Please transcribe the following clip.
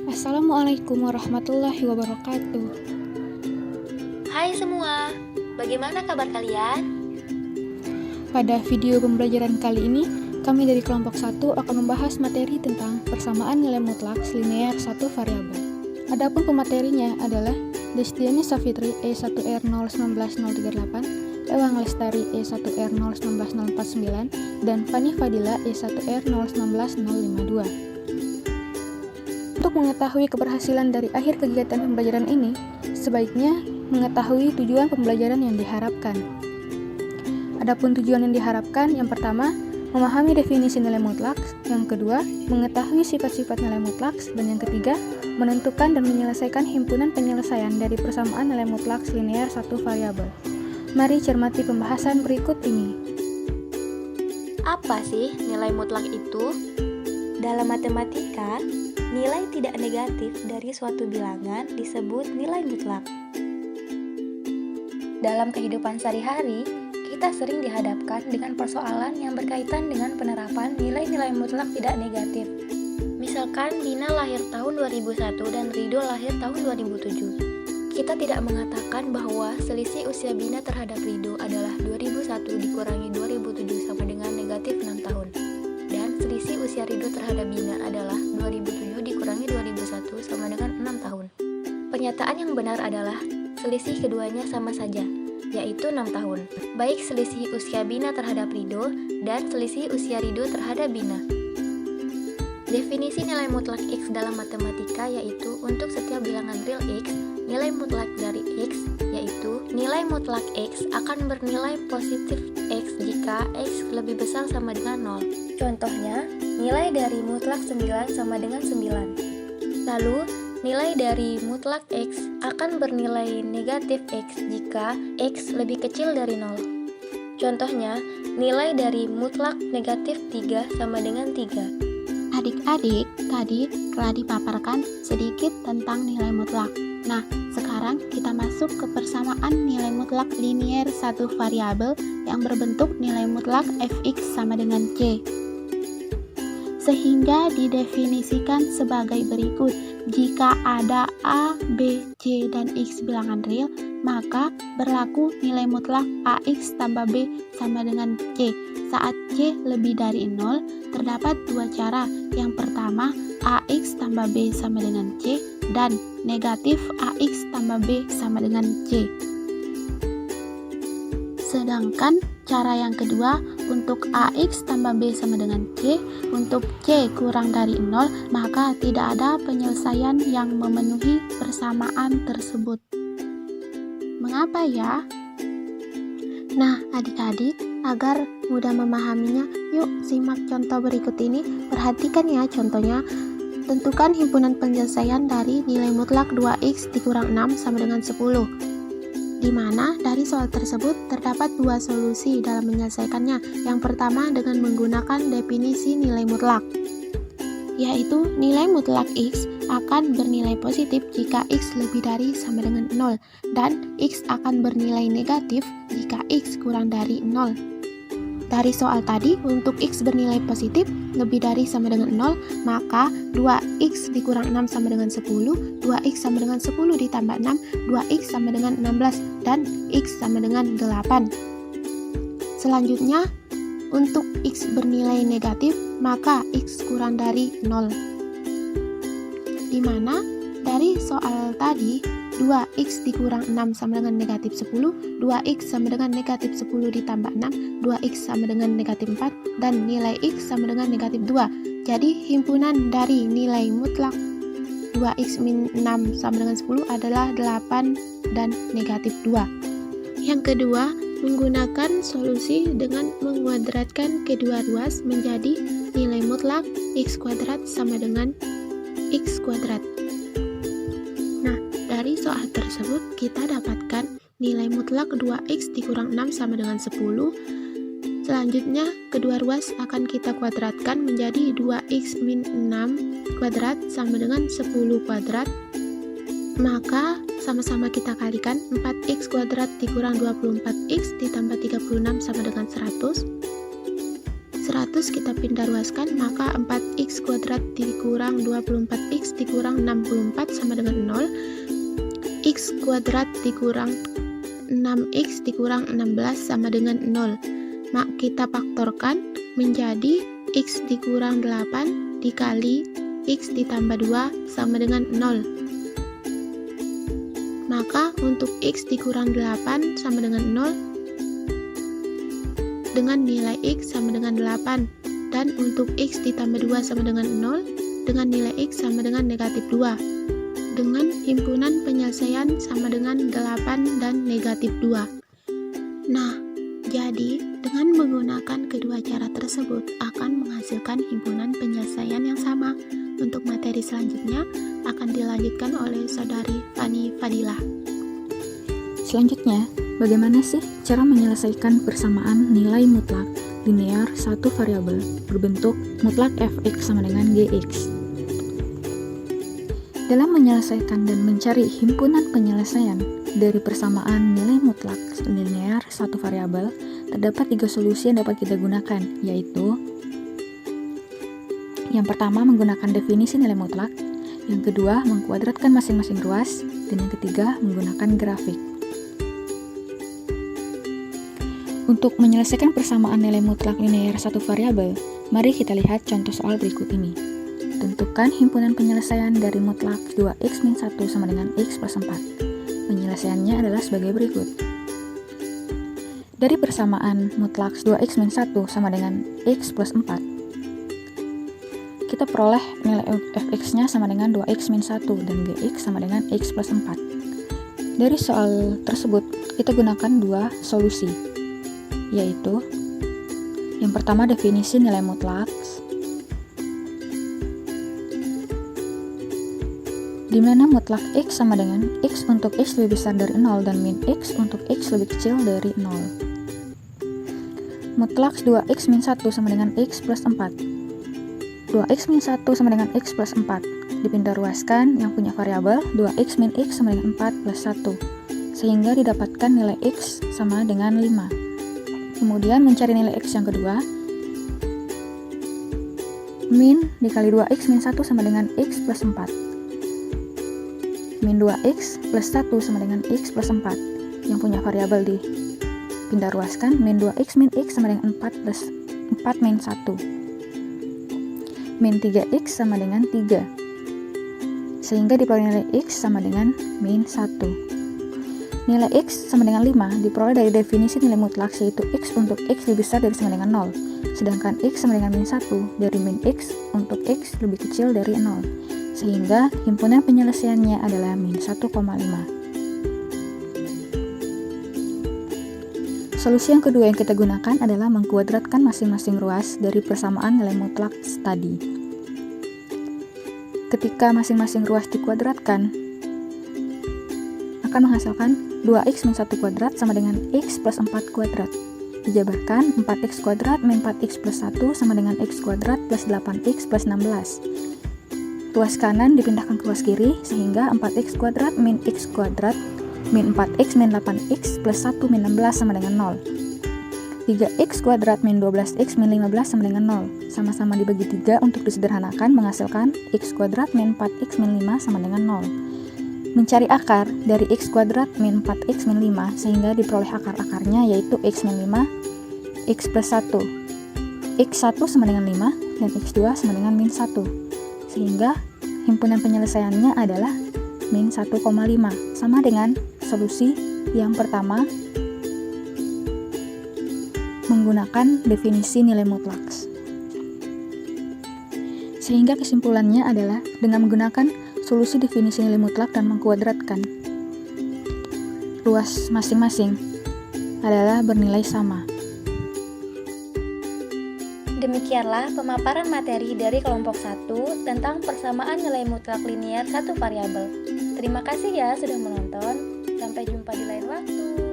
Assalamualaikum warahmatullahi wabarakatuh. Hai semua, bagaimana kabar kalian? Pada video pembelajaran kali ini, kami dari kelompok 1 akan membahas materi tentang persamaan nilai mutlak linear satu variabel. Adapun pematerinya adalah Destiani Safitri E1R019038, Ewang Lestari E1R019049, dan Fani Fadila E1R019052. Untuk mengetahui keberhasilan dari akhir kegiatan pembelajaran ini, sebaiknya mengetahui tujuan pembelajaran yang diharapkan. Adapun tujuan yang diharapkan, yang pertama, memahami definisi nilai mutlak, yang kedua, mengetahui sifat-sifat nilai mutlak, dan yang ketiga, menentukan dan menyelesaikan himpunan penyelesaian dari persamaan nilai mutlak linear satu variabel. Mari cermati pembahasan berikut ini. Apa sih nilai mutlak itu? Dalam matematika, nilai tidak negatif dari suatu bilangan disebut nilai mutlak. Dalam kehidupan sehari-hari, kita sering dihadapkan dengan persoalan yang berkaitan dengan penerapan nilai-nilai mutlak tidak negatif. Misalkan Dina lahir tahun 2001 dan Rido lahir tahun 2007. Kita tidak mengatakan bahwa selisih usia Bina terhadap Rido adalah 2001 dikurangi 2007 sama dengan negatif 6 tahun. Dan selisih usia Rido terhadap Bina adalah 2007 dikurangi 2001 sama dengan 6 tahun. Pernyataan yang benar adalah selisih keduanya sama saja, yaitu 6 tahun. Baik selisih usia Bina terhadap Rido dan selisih usia Rido terhadap Bina. Definisi nilai mutlak X dalam matematika yaitu untuk setiap bilangan real X, nilai mutlak dari X yaitu nilai mutlak X akan bernilai positif X jika X lebih besar sama dengan 0. Contohnya, nilai dari mutlak 9 sama dengan 9. Lalu, nilai dari mutlak X akan bernilai negatif X jika X lebih kecil dari 0. Contohnya, nilai dari mutlak negatif 3 sama dengan 3. Adik-adik, tadi telah dipaparkan sedikit tentang nilai mutlak. Nah, sekarang kita masuk ke persamaan nilai mutlak linear satu variabel yang berbentuk nilai mutlak fx sama dengan c. Sehingga didefinisikan sebagai berikut. Jika ada A, B, C, dan X bilangan real, maka berlaku nilai mutlak AX tambah B sama dengan C. Saat C lebih dari 0, terdapat dua cara. Yang pertama, AX tambah B sama dengan C, dan negatif AX tambah B sama dengan C. Sedangkan cara yang kedua, untuk AX tambah B sama dengan C, untuk C kurang dari 0, maka tidak ada penyelesaian yang memenuhi persamaan tersebut. Mengapa ya? Nah, adik-adik, agar mudah memahaminya, yuk simak contoh berikut ini. Perhatikan ya contohnya. Tentukan himpunan penyelesaian dari nilai mutlak 2x dikurang 6 sama dengan 10. Di mana dari soal tersebut terdapat dua solusi dalam menyelesaikannya. Yang pertama dengan menggunakan definisi nilai mutlak, yaitu nilai mutlak X akan bernilai positif jika X lebih dari sama dengan 0, dan X akan bernilai negatif jika X kurang dari 0. Dari soal tadi, untuk X bernilai positif lebih dari sama dengan 0, maka 2X dikurang 6 sama dengan 10, 2X sama dengan 10 ditambah 6, 2X sama dengan 16, dan X sama dengan 8. Selanjutnya, untuk X bernilai negatif, maka X kurang dari 0. Di mana dari soal tadi, 2x dikurang 6 sama dengan negatif 10, 2x sama dengan negatif 10 ditambah 6, 2x sama dengan negatif 4, dan nilai x sama dengan negatif 2. Jadi himpunan dari nilai mutlak 2x min 6 sama dengan 10 adalah 8 dan negatif 2. Yang kedua, menggunakan solusi dengan menguadratkan kedua ruas menjadi nilai mutlak x kuadrat sama dengan x kuadrat. Dari soal tersebut, kita dapatkan nilai mutlak 2x dikurang 6 sama dengan 10. Selanjutnya, kedua ruas akan kita kuadratkan menjadi 2x min 6 kuadrat sama dengan 10 kuadrat. Maka, sama-sama kita kalikan 4x kuadrat dikurang 24x ditambah 36 sama dengan 100. 100 kita pindah ruaskan, maka 4x kuadrat dikurang 24x dikurang 64 sama dengan 0. X kuadrat dikurang 6x dikurang 16 sama dengan 0. Kita faktorkan menjadi x dikurang 8 dikali x ditambah 2 sama dengan 0. Maka untuk x dikurang 8 sama dengan 0 dengan nilai x sama dengan 8, dan untuk x ditambah 2 sama dengan 0 dengan nilai x sama dengan negatif 2, dengan himpunan penyelesaian sama dengan 8 dan negatif 2. Nah, jadi dengan menggunakan kedua cara tersebut akan menghasilkan himpunan penyelesaian yang sama. Untuk materi selanjutnya akan dilanjutkan oleh saudari Fani Fadilah. Selanjutnya, bagaimana sih cara menyelesaikan persamaan nilai mutlak linear satu variabel berbentuk mutlak fx sama dengan gx? Dalam menyelesaikan dan mencari himpunan penyelesaian dari persamaan nilai mutlak linear satu variabel, terdapat 3 solusi yang dapat kita gunakan, yaitu yang pertama menggunakan definisi nilai mutlak, yang kedua mengkuadratkan masing-masing ruas, dan yang ketiga menggunakan grafik. Untuk menyelesaikan persamaan nilai mutlak linear satu variabel, mari kita lihat contoh soal berikut ini. Tentukan himpunan penyelesaian dari mutlak 2x min 1 sama dengan x plus 4. Penyelesaiannya adalah sebagai berikut. Dari persamaan mutlak 2x min 1 sama dengan x plus 4, kita peroleh nilai fx-nya sama dengan 2x min 1 dan gx sama dengan x plus 4. Dari soal tersebut, kita gunakan 2 solusi, yaitu yang pertama definisi nilai mutlak, di mana mutlak x sama dengan x untuk x lebih besar dari 0 dan min x untuk x lebih kecil dari 0. Mutlak 2x min 1 sama dengan x plus 4. 2x min 1 sama dengan x plus 4 dipindah ruaskan yang punya variabel 2x min x sama dengan 4 plus 1, sehingga didapatkan nilai x sama dengan 5. Kemudian mencari nilai x yang kedua, min dikali 2x min 1 sama dengan x plus 4. Min 2x plus 1 sama dengan x plus 4 yang punya variabel dipindah ruaskan, min 2x min x sama dengan 4 plus 4 min 1. Min 3x sama dengan 3, sehingga diperoleh nilai x sama dengan min 1. Nilai x sama dengan 5 diperoleh dari definisi nilai mutlak, yaitu x untuk x lebih besar dari sama dengan 0, sedangkan x sama dengan min 1 dari min x untuk x lebih kecil dari 0, sehingga himpunan penyelesaiannya adalah min 1,5. Solusi yang kedua yang kita gunakan adalah mengkuadratkan masing-masing ruas dari persamaan nilai mutlak tadi. Ketika masing-masing ruas dikuadratkan, akan menghasilkan 2x min 1 kuadrat sama dengan x plus 4 kuadrat. Dijabarkan 4x kuadrat min 4x plus 1 sama dengan x kuadrat plus 8x plus 16. Ruas kanan dipindahkan ke ruas kiri, sehingga 4x kuadrat min x kuadrat min 4x min 8x plus 1 min 16 sama dengan 0. 3x kuadrat min 12x min 15 sama dengan 0. Sama-sama dibagi 3 untuk disederhanakan menghasilkan x kuadrat min 4x min 5 sama dengan 0. Mencari akar dari x kuadrat min 4x min 5 sehingga diperoleh akar-akarnya, yaitu x min 5, x plus 1. x1 sama dengan 5 dan x2 sama dengan min 1. Sehingga himpunan penyelesaiannya adalah min 1,5, sama dengan solusi yang pertama menggunakan definisi nilai mutlak. Sehingga kesimpulannya adalah dengan menggunakan solusi definisi nilai mutlak dan mengkuadratkan ruas masing-masing adalah bernilai sama. Demikianlah pemaparan materi dari kelompok 1 tentang persamaan nilai mutlak linear satu variabel. Terima kasih ya sudah menonton. Sampai jumpa di lain waktu.